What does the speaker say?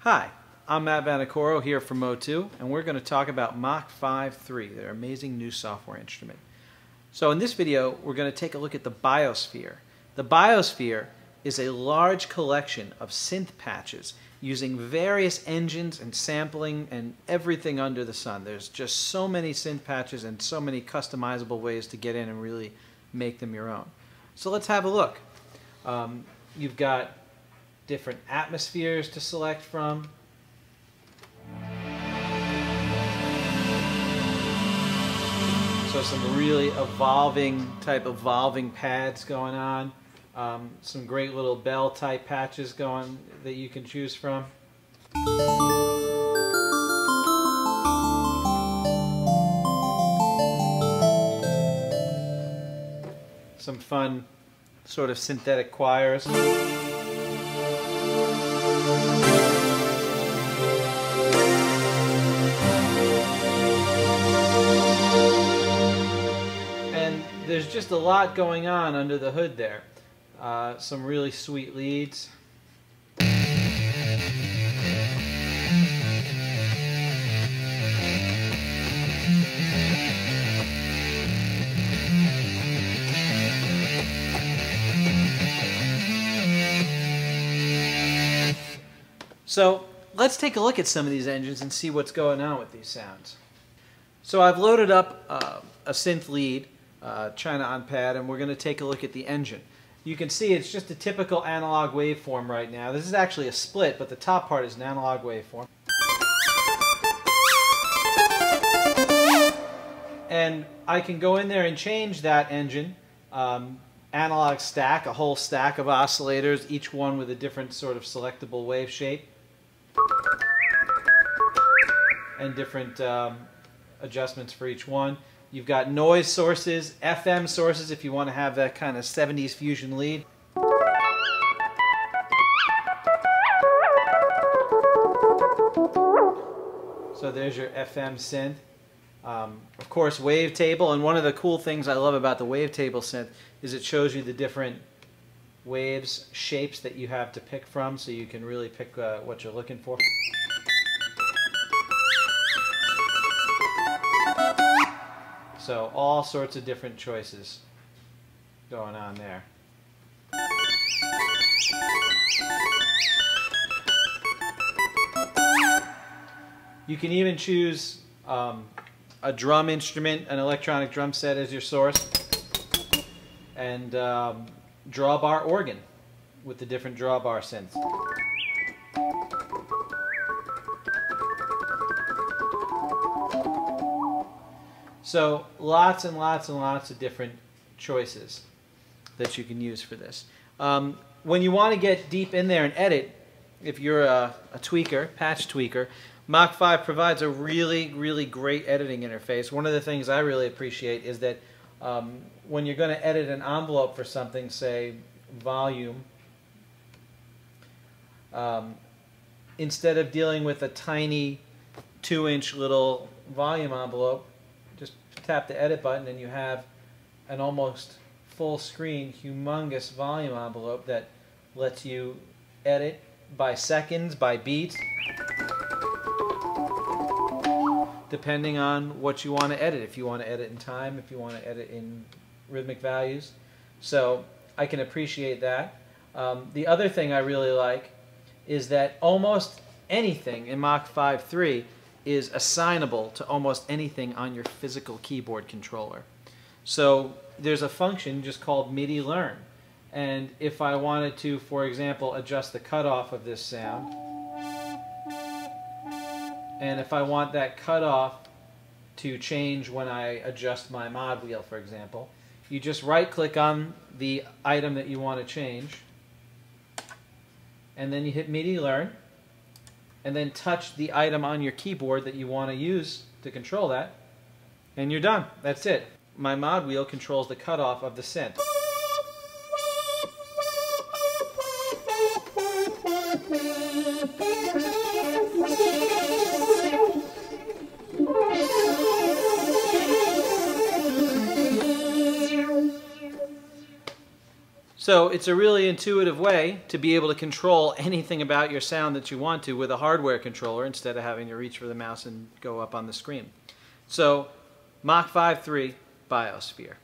Hi, I'm Matt Vanacoro here from Mo2, and we're going to talk about MachFive 3, their amazing new software instrument. So in this video, we're going to take a look at the Biosphere. The Biosphere is a large collection of synth patches using various engines and sampling and everything under the sun. There's just so many synth patches and so many customizable ways to get in and really make them your own. So let's have a look. You've got different atmospheres to select from. So some really evolving pads going on. Some great little bell type patches going that you can choose from. Some fun sort of synthetic choirs. And there's just a lot going on under the hood there. Some really sweet leads. So let's take a look at some of these engines and see what's going on with these sounds. So I've loaded up a synth lead, China on pad, and we're going to take a look at the engine. You can see it's just a typical analog waveform right now. This is actually a split, but the top part is an analog waveform. And I can go in there and change that engine, analog stack, a whole stack of oscillators, each one with a different sort of selectable wave shape, and different adjustments for each one. You've got noise sources, FM sources if you want to have that kind of 70s fusion lead. So there's your FM synth. Of course, wavetable, and one of the cool things I love about the wavetable synth is it shows you the different waves, shapes that you have to pick from, so you can really pick what you're looking for. So all sorts of different choices going on there. You can even choose a drum instrument, an electronic drum set as your source, and drawbar organ with the different drawbar synths. So lots and lots and lots of different choices that you can use for this. When you want to get deep in there and edit, if you're a tweaker, patch tweaker, MachFive provides a really, really great editing interface. One of the things I really appreciate is that when you're going to edit an envelope for something, say volume, instead of dealing with a tiny 2-inch little volume envelope, just tap the edit button and you have an almost full screen, humongous volume envelope that lets you edit by seconds, by beats, depending on what you want to edit. If you want to edit in time, if you want to edit in rhythmic values. So I can appreciate that. The other thing I really like is that almost anything in MachFive 3 is assignable to almost anything on your physical keyboard controller. So there's a function just called MIDI learn. And if I wanted to, for example, adjust the cutoff of this sound, and if I want that cutoff to change when I adjust my mod wheel, for example, you just right-click on the item that you want to change, and then you hit MIDI learn, and then touch the item on your keyboard that you want to use to control that, and you're done. That's it. My mod wheel controls the cutoff of the synth. So it's a really intuitive way to be able to control anything about your sound that you want to with a hardware controller instead of having to reach for the mouse and go up on the screen. So MachFive 3 Biosphere.